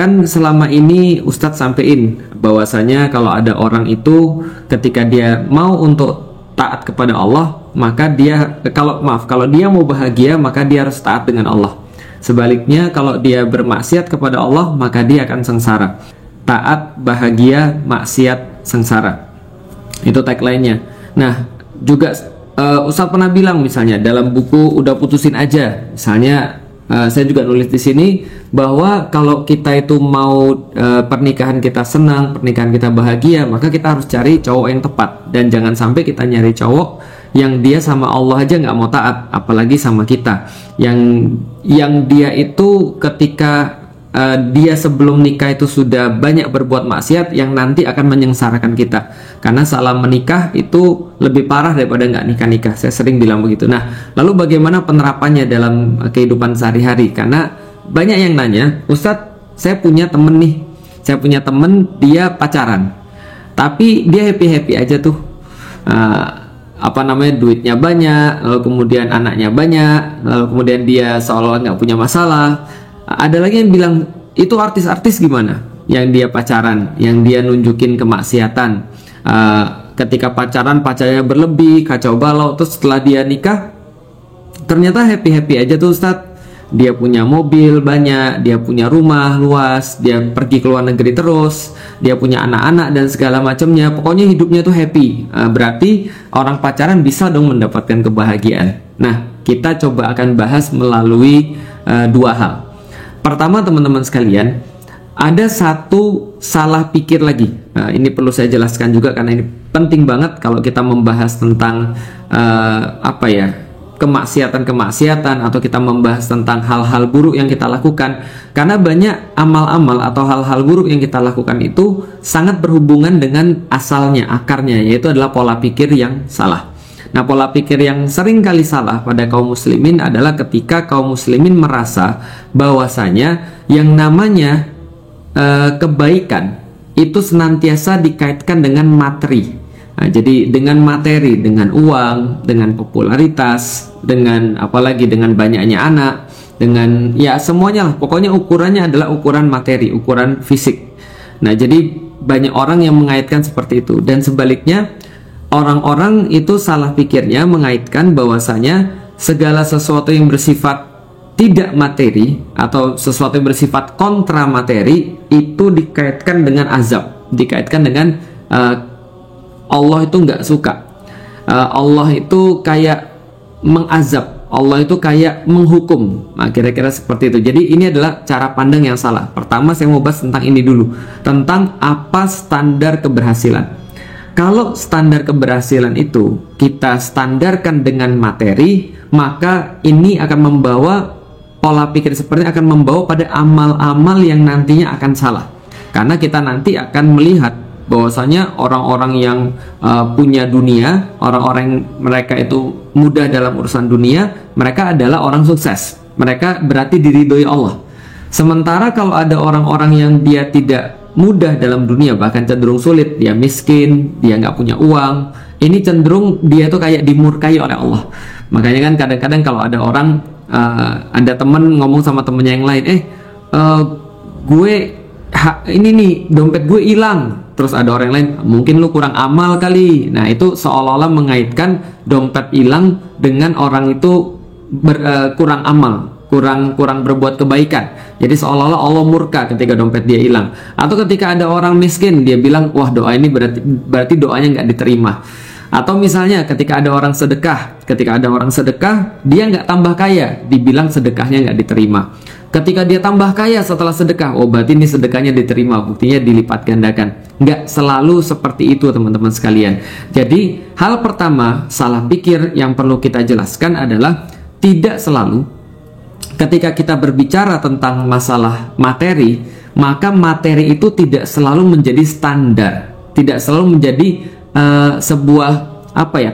kan selama ini Ustadz sampein bahwasanya kalau ada orang itu ketika dia mau untuk taat kepada Allah, maka dia kalau dia mau bahagia maka dia harus taat dengan Allah. Sebaliknya kalau dia bermaksiat kepada Allah maka dia akan sengsara. Taat, bahagia, maksiat, sengsara. Itu tagline-nya. Nah, juga Ustadz pernah bilang misalnya dalam buku Udah Putusin Aja, misalnya saya juga nulis di sini bahwa kalau kita itu mau pernikahan kita senang, pernikahan kita bahagia, maka kita harus cari cowok yang tepat, dan jangan sampai kita nyari cowok yang dia sama Allah aja nggak mau taat, apalagi sama kita, yang dia itu ketika dia sebelum nikah itu sudah banyak berbuat maksiat yang nanti akan menyengsarakan kita, karena salah menikah itu lebih parah daripada nggak nikah-nikah. Saya sering bilang begitu. Nah, lalu bagaimana penerapannya dalam kehidupan sehari-hari? Karena banyak yang nanya, Ustadz, saya punya temen nih, dia pacaran, tapi dia happy-happy aja tuh, duitnya banyak, lalu kemudian anaknya banyak, lalu kemudian dia seolah nggak punya masalah. Ada lagi yang bilang, itu artis-artis gimana? Yang dia pacaran, yang dia nunjukin kemaksiatan, ketika pacarnya berlebih, kacau balau, terus setelah dia nikah ternyata happy-happy aja tuh Ustadz. Dia punya mobil banyak, dia punya rumah luas, dia pergi ke luar negeri terus, dia punya anak-anak dan segala macamnya. Pokoknya hidupnya tuh happy. Berarti orang pacaran bisa dong mendapatkan kebahagiaan. Nah, kita coba akan bahas melalui dua hal. Pertama, teman-teman sekalian, ada satu salah pikir lagi. Ini perlu saya jelaskan juga karena ini penting banget kalau kita membahas tentang kemaksiatan atau kita membahas tentang hal-hal buruk yang kita lakukan. Karena banyak amal-amal atau hal-hal buruk yang kita lakukan itu sangat berhubungan dengan asalnya, akarnya, yaitu adalah pola pikir yang salah. Nah, pola pikir yang sering kali salah pada kaum muslimin adalah ketika kaum muslimin merasa bahwasanya yang namanya kebaikan itu senantiasa dikaitkan dengan materi. Nah, jadi dengan materi, dengan uang, dengan popularitas, dengan apalagi dengan banyaknya anak, dengan ya semuanya lah. Pokoknya ukurannya adalah ukuran materi, ukuran fisik. Nah, jadi banyak orang yang mengaitkan seperti itu, dan sebaliknya orang-orang itu salah pikirnya mengaitkan bahwasanya segala sesuatu yang bersifat tidak materi atau sesuatu yang bersifat kontra materi itu dikaitkan dengan azab, dikaitkan dengan Allah itu nggak suka, Allah itu kayak mengazab, Allah itu kayak menghukum. Nah, kira-kira seperti itu. Jadi ini adalah cara pandang yang salah. Pertama, saya mau bahas tentang ini dulu, tentang apa standar keberhasilan. Kalau standar keberhasilan itu kita standarkan dengan materi, maka ini akan membawa pola pikir seperti ini akan membawa pada amal-amal yang nantinya akan salah. Karena kita nanti akan melihat bahwasanya orang-orang yang punya dunia, orang-orang mereka itu mudah dalam urusan dunia, mereka adalah orang sukses. Mereka berarti diridhoi Allah. Sementara kalau ada orang-orang yang dia tidak mudah dalam dunia, bahkan cenderung sulit, dia miskin, dia nggak punya uang, ini cenderung dia tuh kayak dimurkai oleh Allah. Makanya kan kadang-kadang kalau ada orang, ada temen ngomong sama temennya yang lain, ini nih dompet gue hilang, terus ada orang yang lain, mungkin lu kurang amal kali. Nah, itu seolah-olah mengaitkan dompet hilang dengan orang itu kurang amal, kurang berbuat kebaikan. Jadi seolah-olah Allah murka ketika dompet dia hilang. Atau ketika ada orang miskin, dia bilang, wah doa ini berarti doanya nggak diterima. Atau misalnya ketika ada orang sedekah, dia nggak tambah kaya, dibilang sedekahnya nggak diterima. Ketika dia tambah kaya setelah sedekah, oh berarti ini sedekahnya diterima, buktinya dilipat gandakan. Nggak selalu seperti itu, teman-teman sekalian. Jadi hal pertama salah pikir yang perlu kita jelaskan adalah tidak selalu ketika kita berbicara tentang masalah materi, maka materi itu tidak selalu menjadi standar, tidak selalu menjadi sebuah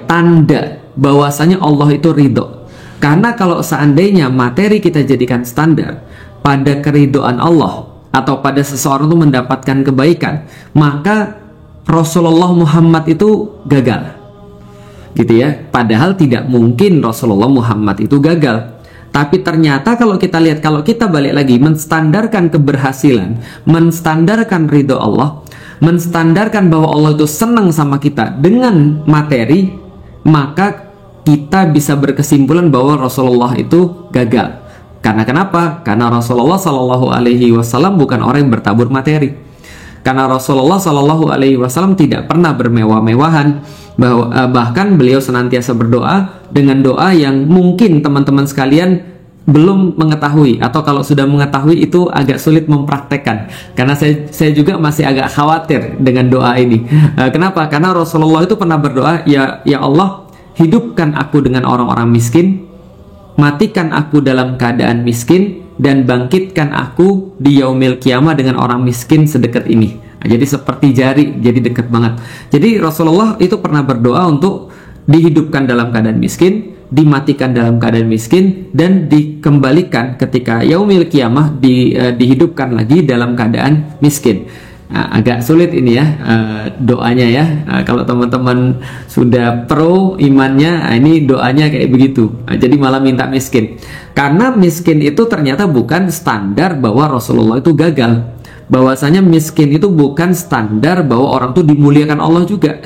tanda bahwasanya Allah itu ridho. Karena kalau seandainya materi kita jadikan standar pada keridhaan Allah atau pada seseorang itu mendapatkan kebaikan, maka Rasulullah Muhammad itu gagal, gitu ya. Padahal tidak mungkin Rasulullah Muhammad itu gagal. Tapi ternyata kalau kita lihat, kalau kita balik lagi menstandarkan keberhasilan, menstandarkan ridho Allah, menstandarkan bahwa Allah itu senang sama kita dengan materi, maka kita bisa berkesimpulan bahwa Rasulullah itu gagal. Karena kenapa? Karena Rasulullah Shallallahu Alaihi Wasallam bukan orang yang bertabur materi. Karena Rasulullah Shallallahu Alaihi Wasallam tidak pernah bermewah-mewahan, bahkan beliau senantiasa berdoa dengan doa yang mungkin teman-teman sekalian belum mengetahui, atau kalau sudah mengetahui itu agak sulit mempraktekkan. Karena saya juga masih agak khawatir dengan doa ini. Kenapa? Karena Rasulullah itu pernah berdoa, ya Allah, hidupkan aku dengan orang-orang miskin, matikan aku dalam keadaan miskin, dan bangkitkan aku di yaumil kiamah dengan orang miskin sedekat ini. Nah, jadi seperti jari, jadi dekat banget. Jadi Rasulullah itu pernah berdoa untuk dihidupkan dalam keadaan miskin, dimatikan dalam keadaan miskin, dan dikembalikan ketika yaumil kiamah, dihidupkan lagi dalam keadaan miskin. Nah, agak sulit ini ya doanya ya. Kalau teman-teman sudah pro imannya, ini doanya kayak begitu. Jadi malah minta miskin. Karena miskin itu ternyata bukan standar bahwa Rasulullah itu gagal. Bahwasanya miskin itu bukan standar bahwa orang itu dimuliakan Allah juga.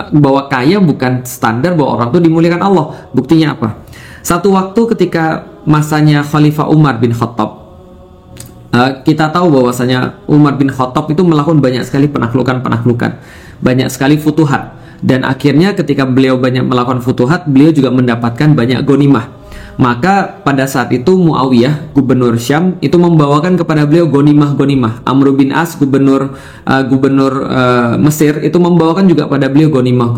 Bahwa kaya bukan standar bahwa orang itu dimuliakan Allah. Buktinya apa? Satu waktu ketika masanya Khalifah Umar bin Khattab, kita tahu bahwasanya Umar bin Khattab itu melakukan banyak sekali penaklukan, banyak sekali futuhat, dan akhirnya ketika beliau banyak melakukan futuhat, beliau juga mendapatkan banyak ghanimah. Maka pada saat itu Muawiyah, gubernur Syam, itu membawakan kepada beliau ghanimah. Amr bin As, gubernur Mesir, itu membawakan juga pada beliau ghanimah,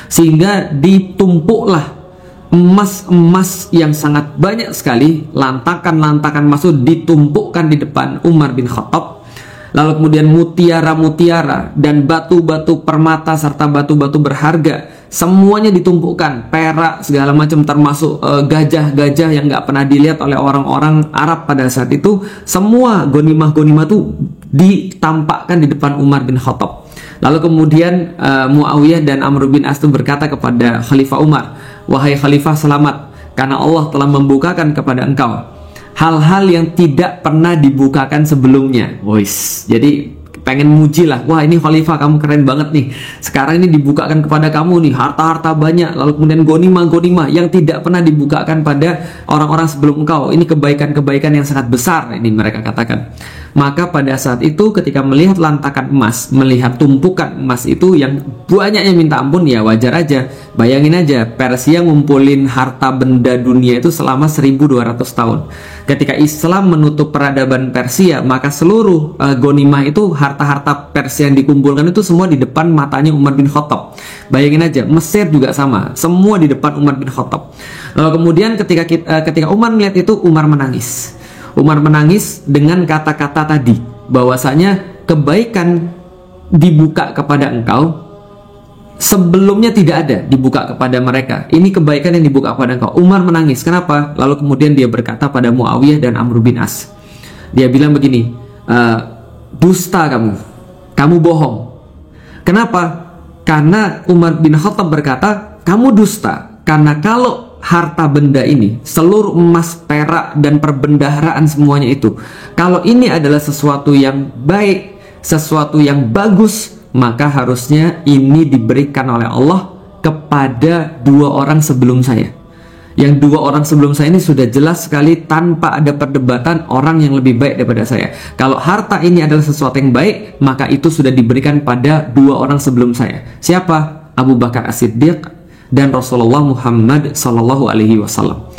sehingga ditumpuklah emas yang sangat banyak sekali, lantakan emas ditumpukkan di depan Umar bin Khattab. Lalu kemudian mutiara dan batu-batu permata serta batu-batu berharga semuanya ditumpukkan, perak segala macam, termasuk gajah-gajah yang nggak pernah dilihat oleh orang-orang Arab pada saat itu. Semua ghanimah itu ditampakkan di depan Umar bin Khattab. Lalu kemudian Muawiyah dan Amr bin As itu berkata kepada Khalifah Umar, "Wahai Khalifah, selamat, karena Allah telah membukakan kepada engkau hal-hal yang tidak pernah dibukakan sebelumnya." Jadi pengen muji lah, wah ini Khalifah kamu keren banget nih, sekarang ini dibukakan kepada kamu nih harta-harta banyak, lalu kemudian ghanimah yang tidak pernah dibukakan pada orang-orang sebelum engkau. Ini kebaikan-kebaikan yang sangat besar, ini mereka katakan. Maka pada saat itu ketika melihat lantakan emas, melihat tumpukan emas itu yang banyaknya minta ampun, ya wajar aja. Bayangin aja, Persia ngumpulin harta benda dunia itu selama 1200 tahun. Ketika Islam menutup peradaban Persia, maka seluruh ghanimah itu, harta-harta Persia yang dikumpulkan itu semua di depan matanya Umar bin Khattab. Bayangin aja, Mesir juga sama, semua di depan Umar bin Khattab. Lalu kemudian ketika Umar melihat itu, Umar menangis. Umar menangis dengan kata-kata tadi, bahwasanya kebaikan dibuka kepada engkau sebelumnya tidak ada dibuka kepada mereka. Ini kebaikan yang dibuka kepada engkau. Umar menangis. Kenapa? Lalu kemudian dia berkata pada Muawiyah dan Amr bin As. Dia bilang begini, dusta kamu bohong. Kenapa? Karena Umar bin Khattab berkata, kamu dusta, karena kalau harta benda ini, seluruh emas, perak, dan perbendaharaan semuanya itu, kalau ini adalah sesuatu yang baik, sesuatu yang bagus, maka harusnya ini diberikan oleh Allah kepada dua orang sebelum saya. Yang dua orang sebelum saya ini sudah jelas sekali tanpa ada perdebatan orang yang lebih baik daripada saya. Kalau harta ini adalah sesuatu yang baik, maka itu sudah diberikan pada dua orang sebelum saya. Siapa? Abu Bakar As-Siddiq dan Rasulullah Muhammad Sallallahu Alaihi Wasallam.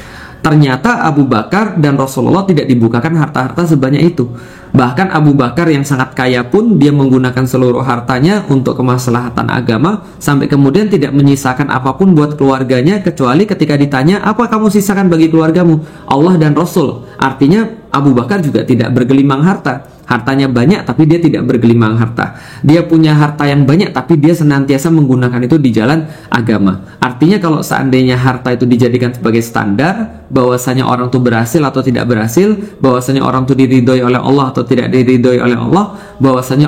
Ternyata Abu Bakar dan Rasulullah tidak dibukakan harta-harta sebanyak itu. Bahkan Abu Bakar yang sangat kaya pun dia menggunakan seluruh hartanya untuk kemaslahatan agama, sampai kemudian tidak menyisakan apapun buat keluarganya, kecuali ketika ditanya, apa kamu sisakan bagi keluargamu? Allah dan Rasul. Artinya Abu Bakar juga tidak bergelimang harta. Hartanya banyak tapi dia tidak bergelimang harta. Dia punya harta yang banyak tapi dia senantiasa menggunakan itu di jalan agama. Artinya kalau seandainya harta itu dijadikan sebagai standar bahwasanya orang itu berhasil atau tidak berhasil, bahwasanya orang itu diridhoi oleh Allah atau tidak diridhoi oleh Allah, bahwasanya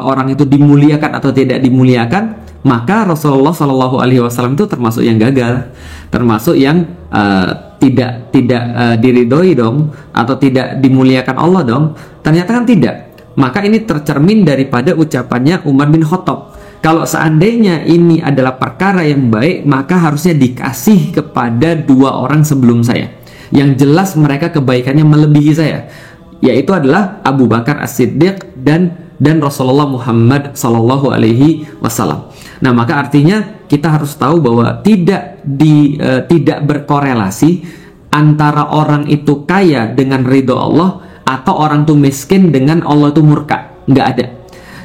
orang itu dimuliakan atau tidak dimuliakan, maka Rasulullah Shallallahu Alaihi Wasallam itu termasuk yang gagal, termasuk yang diridhoi dong, atau tidak dimuliakan Allah dong? Ternyata kan tidak. Maka ini tercermin daripada ucapannya Umar bin Khattab. Kalau seandainya ini adalah perkara yang baik, maka harusnya dikasih kepada dua orang sebelum saya, yang jelas mereka kebaikannya melebihi saya, yaitu adalah Abu Bakar As-Siddiq dan Rasulullah Muhammad Sallallahu Alaihi Wasallam. Nah, maka artinya kita harus tahu bahwa tidak berkorelasi antara orang itu kaya dengan ridho Allah atau orang itu miskin dengan Allah itu murka. Nggak ada.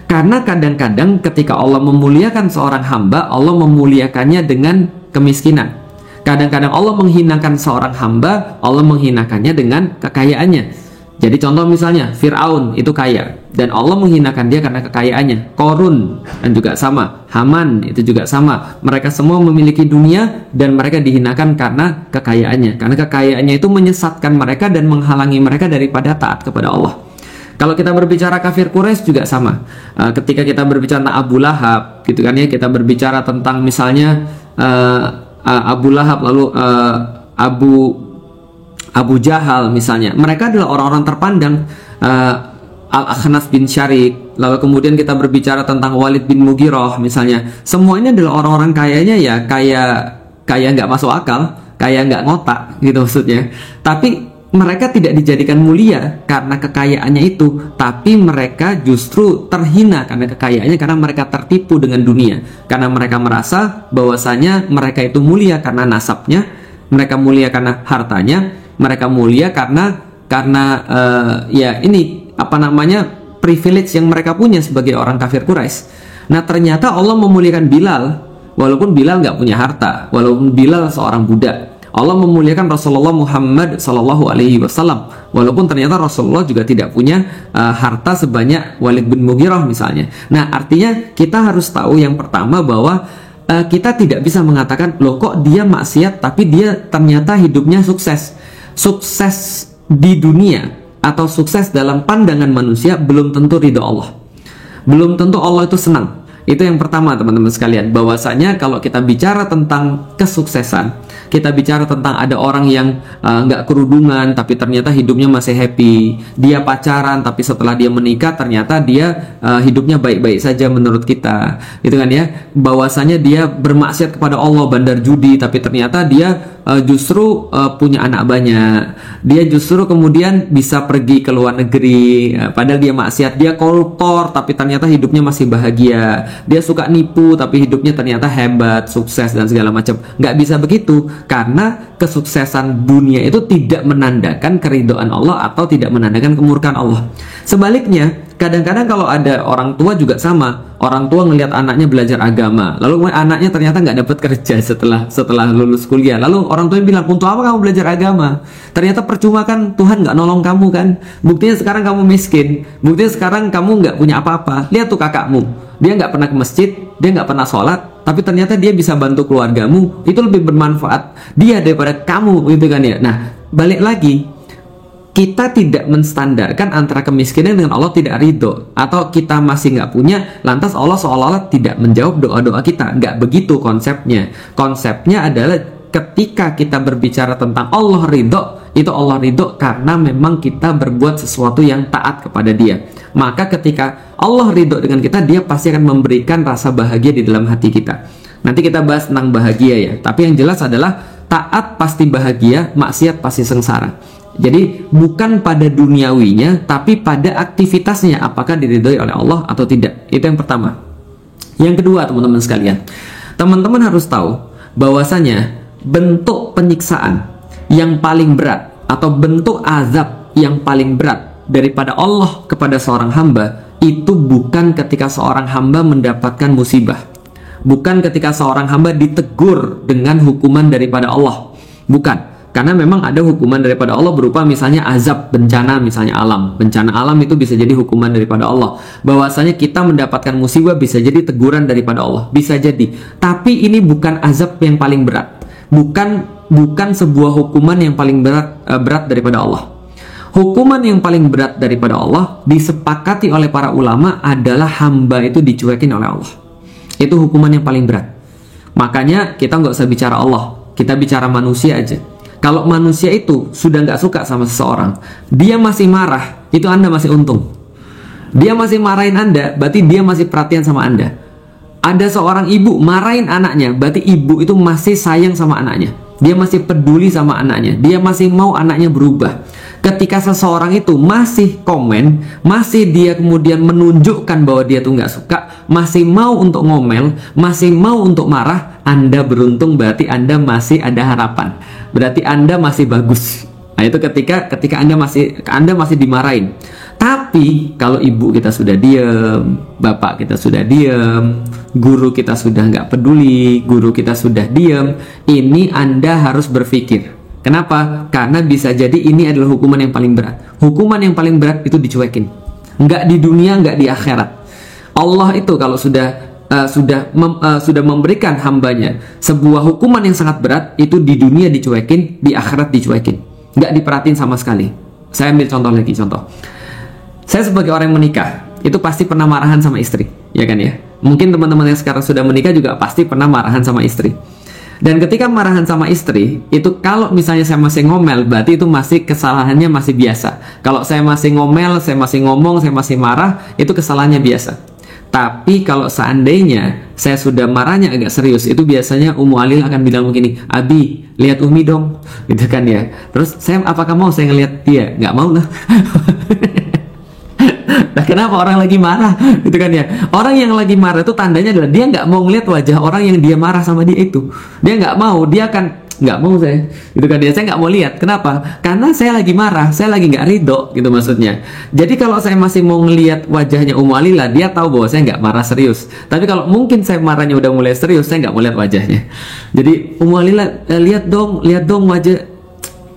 Karena kadang-kadang ketika Allah memuliakan seorang hamba, Allah memuliakannya dengan kemiskinan. Kadang-kadang Allah menghinakan seorang hamba, Allah menghinakannya dengan kekayaannya. Jadi contoh misalnya Fir'aun itu kaya dan Allah menghinakan dia karena kekayaannya. Korun dan juga sama, Haman itu juga sama. Mereka semua memiliki dunia dan mereka dihinakan karena kekayaannya. Karena kekayaannya itu menyesatkan mereka dan menghalangi mereka daripada taat kepada Allah. Kalau kita berbicara kafir Quraisy juga sama. Ketika kita berbicara tentang Abu Lahab, gitu kan ya, kita berbicara tentang misalnya Abu Lahab, lalu Abu Jahal misalnya. Mereka adalah orang-orang terpandang. Al-Akhnas bin Syarik, lalu kemudian kita berbicara tentang Walid bin Mughirah misalnya. Semua ini adalah orang-orang kayanya ya kaya nggak masuk akal, kaya nggak ngotak gitu maksudnya. Tapi mereka tidak dijadikan mulia karena kekayaannya itu, tapi mereka justru terhina karena kekayaannya, karena mereka tertipu dengan dunia, karena mereka merasa bahwasanya mereka itu mulia karena nasabnya, mereka mulia karena hartanya, mereka mulia karena ya ini privilege yang mereka punya sebagai orang kafir Quraisy. Nah, ternyata Allah memuliakan Bilal walaupun Bilal nggak punya harta, walaupun Bilal seorang budak. Allah memuliakan Rasulullah Muhammad Sallallahu Alaihi Wasallam walaupun ternyata Rasulullah juga tidak punya harta sebanyak Walid bin Mughirah misalnya. Nah, artinya kita harus tahu yang pertama bahwa kita tidak bisa mengatakan loh kok dia maksiat tapi dia ternyata hidupnya sukses. Sukses di dunia atau sukses dalam pandangan manusia belum tentu ridho Allah. Belum tentu Allah itu senang. Itu yang pertama teman-teman sekalian, bahwasanya kalau kita bicara tentang kesuksesan, kita bicara tentang ada orang yang nggak kerudungan tapi ternyata hidupnya masih happy, dia pacaran tapi setelah dia menikah ternyata dia hidupnya baik-baik saja menurut kita, gitu kan ya. Bahwasanya dia bermaksiat kepada Allah, bandar judi, tapi ternyata dia justru punya anak banyak, dia justru kemudian bisa pergi ke luar negeri, padahal dia maksiat, dia koruptor tapi ternyata hidupnya masih bahagia, dia suka nipu tapi hidupnya ternyata hebat, sukses dan segala macam. Nggak bisa begitu, karena kesuksesan dunia itu tidak menandakan keridhaan Allah atau tidak menandakan kemurkaan Allah. Sebaliknya, kadang-kadang kalau ada orang tua juga sama. Orang tua ngelihat anaknya belajar agama, lalu anaknya ternyata nggak dapat kerja setelah lulus kuliah. Lalu orang tuanya bilang, untuk apa kamu belajar agama? Ternyata percuma kan, Tuhan nggak nolong kamu kan. Buktinya sekarang kamu miskin, buktinya sekarang kamu nggak punya apa-apa. Lihat tuh kakakmu, dia nggak pernah ke masjid, dia nggak pernah sholat, tapi ternyata dia bisa bantu keluargamu. Itu lebih bermanfaat dia daripada kamu, gitu kan ya. Nah, balik lagi, kita tidak menstandarkan antara kemiskinan dengan Allah tidak ridho, atau kita masih nggak punya, lantas Allah seolah-olah tidak menjawab doa-doa kita. Nggak begitu konsepnya. Konsepnya adalah ketika kita berbicara tentang Allah ridho, itu Allah ridho karena memang kita berbuat sesuatu yang taat kepada Dia. Maka ketika Allah ridho dengan kita, Dia pasti akan memberikan rasa bahagia di dalam hati kita. Nanti kita bahas tentang bahagia ya. Tapi yang jelas adalah taat pasti bahagia, maksiat pasti sengsara. Jadi bukan pada duniawinya, tapi pada aktivitasnya, apakah diridhoi oleh Allah atau tidak. Itu yang pertama. Yang kedua, teman-teman sekalian, teman-teman harus tahu bahwasanya bentuk penyiksaan yang paling berat atau bentuk azab yang paling berat daripada Allah kepada seorang hamba itu bukan ketika seorang hamba mendapatkan musibah, bukan ketika seorang hamba ditegur dengan hukuman daripada Allah, bukan. Karena memang ada hukuman daripada Allah berupa misalnya azab, bencana, misalnya alam. Bencana alam itu bisa jadi hukuman daripada Allah. Bahwasanya kita mendapatkan musibah bisa jadi teguran daripada Allah, bisa jadi. Tapi ini bukan azab yang paling berat. Bukan sebuah hukuman yang paling berat daripada Allah. Hukuman yang paling berat daripada Allah disepakati oleh para ulama adalah hamba itu dicuekin oleh Allah. Itu hukuman yang paling berat. Makanya kita nggak usah bicara Allah, kita bicara manusia aja. Kalau manusia itu sudah nggak suka sama seseorang, dia masih marah, itu Anda masih untung. Dia masih marahin Anda, berarti dia masih perhatian sama Anda. Ada seorang ibu marahin anaknya, berarti ibu itu masih sayang sama anaknya. Dia masih peduli sama anaknya. Dia masih mau anaknya berubah. Ketika seseorang itu masih komen, masih dia kemudian menunjukkan bahwa dia tuh nggak suka, masih mau untuk ngomel, masih mau untuk marah, Anda beruntung, berarti Anda masih ada harapan. Berarti Anda masih bagus. Nah, itu ketika Anda masih dimarahin. Tapi kalau ibu kita sudah diem, bapak kita sudah diem, guru kita sudah nggak peduli, guru kita sudah diem, ini Anda harus berpikir. Kenapa? Karena bisa jadi ini adalah hukuman yang paling berat. Hukuman yang paling berat itu dicuekin. Nggak di dunia, nggak di akhirat. Allah itu kalau sudah memberikan hambanya sebuah hukuman yang sangat berat, itu di dunia dicuekin, di akhirat dicuekin. Nggak diperhatiin sama sekali. Saya ambil contoh. Saya sebagai orang yang menikah, itu pasti pernah marahan sama istri, ya kan ya? Mungkin teman-teman yang sekarang sudah menikah juga pasti pernah marahan sama istri. Dan ketika marahan sama istri, itu kalau misalnya saya masih ngomel, berarti itu masih kesalahannya masih biasa. Kalau saya masih ngomel, saya masih ngomong, saya masih marah, itu kesalahannya biasa. Tapi kalau seandainya saya sudah marahnya agak serius, itu biasanya Ummu Alil akan bilang begini, Abi, lihat Umi dong, gitu kan ya. Terus saya, apakah mau saya ngelihat dia? Nggak mau lah. Nah, kenapa orang lagi marah? Gitu kan ya. Orang yang lagi marah itu tandanya adalah dia nggak mau ngeliat wajah orang yang dia marah sama dia itu. Dia nggak mau, dia akan nggak mau saya. Gitu kan dia, saya nggak mau lihat. Kenapa? Karena saya lagi marah, saya lagi nggak ridho, gitu maksudnya. Jadi kalau saya masih mau ngelihat wajahnya Ummu Alila, dia tahu bahwa saya nggak marah serius. Tapi kalau mungkin saya marahnya udah mulai serius, saya nggak mau lihat wajahnya. Jadi Ummu Alila, lihat dong wajah.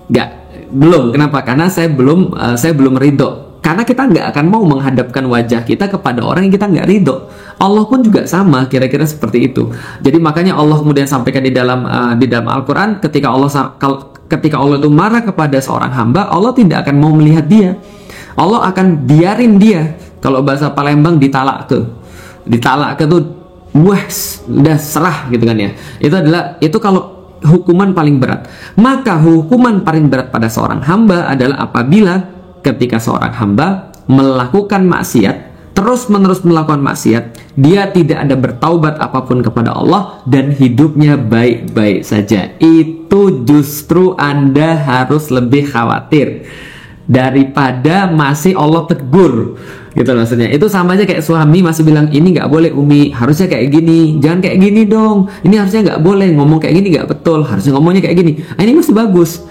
Nggak, belum. Kenapa? Karena saya belum ridho. Karena kita nggak akan mau menghadapkan wajah kita kepada orang yang kita nggak ridho. Allah pun juga sama, kira-kira seperti itu. Jadi makanya Allah kemudian sampaikan di dalam Al-Quran, ketika Allah itu marah kepada seorang hamba, Allah tidak akan mau melihat dia. Allah akan biarin dia. Kalau bahasa Palembang ditalak ke tuh, wah, udah serah gitu kan ya. Itu kalau hukuman paling berat. Maka hukuman paling berat pada seorang hamba adalah apabila ketika seorang hamba melakukan maksiat, terus-menerus melakukan maksiat, dia tidak ada bertaubat apapun kepada Allah dan hidupnya baik-baik saja. Itu justru Anda harus lebih khawatir daripada masih Allah tegur, gitu maksudnya. Itu sama aja kayak suami masih bilang, ini nggak boleh Umi, harusnya kayak gini, jangan kayak gini dong, ini harusnya nggak boleh, ngomong kayak gini nggak betul, harusnya ngomongnya kayak gini. Nah, ini masih bagus.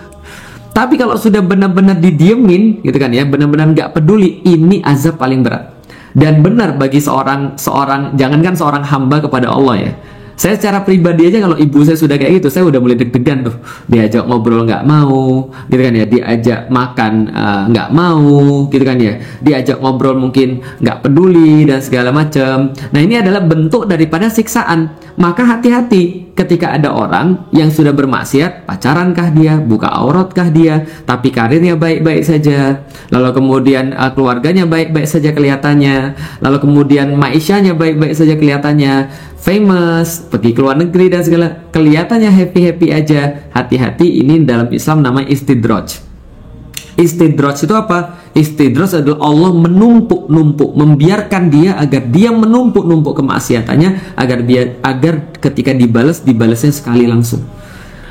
Tapi kalau sudah benar-benar didiemin, gitu kan ya, benar-benar nggak peduli, ini azab paling berat. Dan benar bagi seorang jangankan seorang hamba kepada Allah ya. Saya secara pribadi aja kalau ibu saya sudah kayak gitu, saya udah mulai deg-degan tuh. Diajak ngobrol nggak mau, gitu kan ya. Diajak makan nggak mau, gitu kan ya. Diajak ngobrol mungkin nggak peduli dan segala macam. Nah, ini adalah bentuk daripada siksaan. Maka hati-hati ketika ada orang yang sudah bermaksiat, pacarankah dia, buka auratkah dia, tapi karirnya baik-baik saja, lalu kemudian keluarganya baik-baik saja kelihatannya, lalu kemudian maisyahnya baik-baik saja kelihatannya, famous, pergi ke luar negeri dan segala, kelihatannya happy-happy aja. Hati-hati, ini dalam Islam namanya istidraj. Istidraj itu apa? Istidraj adalah Allah menumpuk-numpuk, membiarkan dia agar dia menumpuk-numpuk kemaksiatannya agar ketika dibalasnya sekali langsung.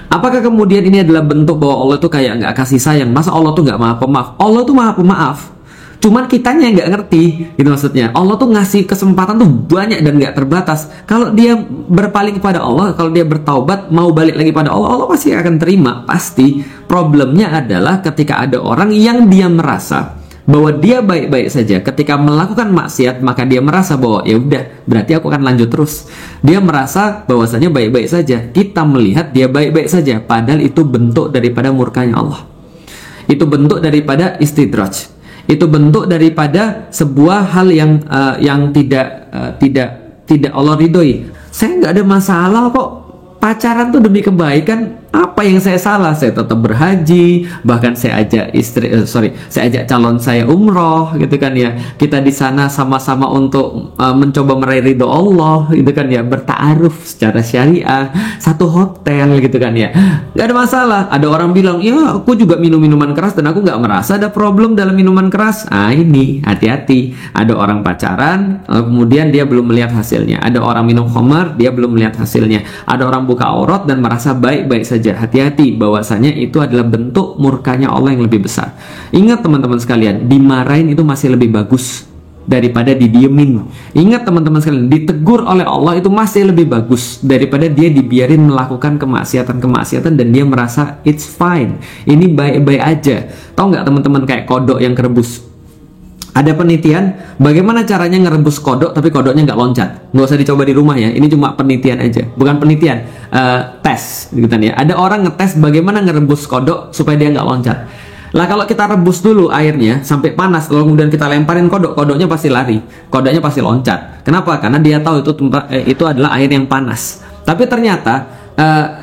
Apakah kemudian ini adalah bentuk bahwa Allah itu kayak nggak kasih sayang? Masa Allah tuh nggak maha pemaaf? Allah tuh maha pemaaf. Cuman kitanya nggak ngerti, gitu maksudnya. Allah tuh ngasih kesempatan tuh banyak dan nggak terbatas. Kalau dia berpaling kepada Allah, kalau dia bertaubat, mau balik lagi pada Allah, Allah pasti akan terima, pasti. Problemnya adalah ketika ada orang yang dia merasa bahwa dia baik-baik saja, ketika melakukan maksiat maka dia merasa bahwa ya udah, berarti aku akan lanjut terus. Dia merasa bahwasanya baik-baik saja. Kita melihat dia baik-baik saja, padahal itu bentuk daripada murkanya Allah. Itu bentuk daripada istidraj. Itu bentuk daripada sebuah hal yang tidak Allah ridhoi. Saya nggak ada masalah kok pacaran tuh demi kebaikan. Apa yang saya salah? Saya tetap berhaji, bahkan saya ajak saya ajak calon saya umroh, gitu kan ya. Kita di sana sama-sama untuk mencoba meraih ridho Allah, gitu kan ya, bertaaruf secara syariah, satu hotel, gitu kan ya. Gak ada masalah. Ada orang bilang, ya aku juga minum minuman keras dan aku nggak merasa ada problem dalam minuman keras. Ini hati-hati. Ada orang pacaran, kemudian dia belum melihat hasilnya. Ada orang minum khamar, dia belum melihat hasilnya. Ada orang buka aurat dan merasa baik-baik saja. Hati-hati, bahwasanya itu adalah bentuk murkanya Allah yang lebih besar. Ingat teman-teman sekalian, dimarahin itu masih lebih bagus daripada didiemin. Ingat teman-teman sekalian, ditegur oleh Allah itu masih lebih bagus daripada dia dibiarin melakukan kemaksiatan dan dia merasa it's fine, ini baik-baik aja. Tahu nggak teman-teman, kayak kodok yang kerebus? Ada penelitian bagaimana caranya ngerebus kodok tapi kodoknya nggak loncat. Nggak usah dicoba di rumah ya, ini cuma penelitian aja. Bukan penelitian, tes gitu kan ya. Ada orang ngetes bagaimana ngerebus kodok supaya dia nggak loncat. Lah kalau kita rebus dulu airnya sampai panas, lalu kemudian kita lemparin kodoknya pasti lari, kodoknya pasti loncat. Kenapa? Karena dia tahu itu adalah air yang panas. Tapi ternyata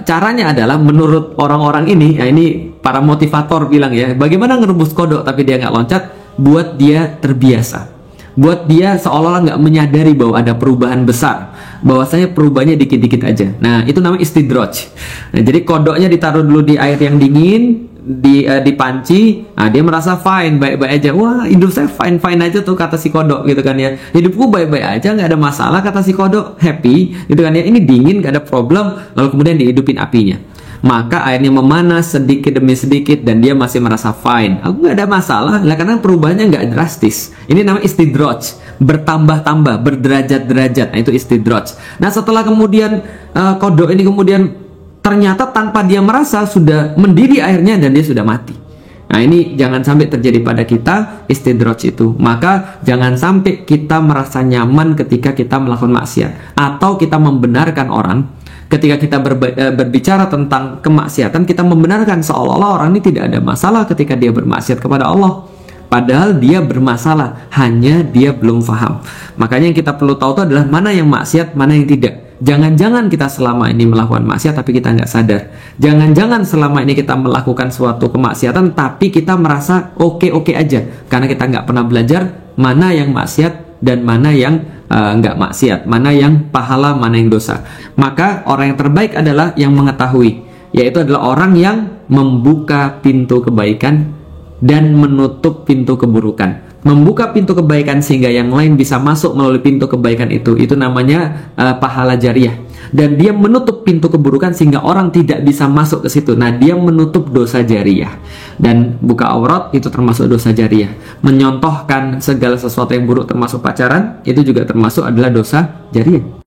caranya adalah menurut orang-orang ini, ya ini para motivator bilang ya, bagaimana ngerebus kodok tapi dia nggak loncat? Buat dia terbiasa, buat dia seolah-olah nggak menyadari bahwa ada perubahan besar, bahwasanya perubahannya dikit-dikit aja. Nah itu namanya istidraj. Nah, jadi kodoknya ditaruh dulu di air yang dingin, di panci. Nah dia merasa fine, baik-baik aja. Wah, hidup saya fine-fine aja tuh, kata si kodok, gitu kan ya. Hidupku baik-baik aja, nggak ada masalah, kata si kodok, happy, gitu kan ya. Ini dingin, nggak ada problem. Lalu kemudian dihidupin apinya, maka airnya memanas sedikit demi sedikit dan dia masih merasa fine. Aku nggak ada masalah lah, karena perubahannya nggak drastis. Ini namanya istidraj, bertambah-tambah, berderajat-derajat. Nah itu istidraj. Nah setelah kemudian kodok ini kemudian ternyata tanpa dia merasa sudah mendidih airnya dan dia sudah mati. Nah ini jangan sampai terjadi pada kita istidraj itu. Maka jangan sampai kita merasa nyaman ketika kita melakukan maksiat, atau kita membenarkan orang. Ketika kita berbicara tentang kemaksiatan, kita membenarkan seolah-olah orang ini tidak ada masalah ketika dia bermaksiat kepada Allah. Padahal dia bermasalah, hanya dia belum paham. Makanya yang kita perlu tahu itu adalah mana yang maksiat, mana yang tidak. Jangan-jangan kita selama ini melakukan maksiat tapi kita nggak sadar. Jangan-jangan selama ini kita melakukan suatu kemaksiatan tapi kita merasa oke-oke aja, karena kita nggak pernah belajar mana yang maksiat dan mana yang nggak maksiat, mana yang pahala, mana yang dosa. Maka orang yang terbaik adalah yang mengetahui, yaitu adalah orang yang membuka pintu kebaikan dan menutup pintu keburukan. Membuka pintu kebaikan sehingga yang lain bisa masuk melalui pintu kebaikan itu namanya pahala jariah. Dan dia menutup pintu keburukan sehingga orang tidak bisa masuk ke situ. Nah, dia menutup dosa jariah. Dan buka aurat itu termasuk dosa jariah. Menyontohkan segala sesuatu yang buruk termasuk pacaran, itu juga termasuk adalah dosa jariah.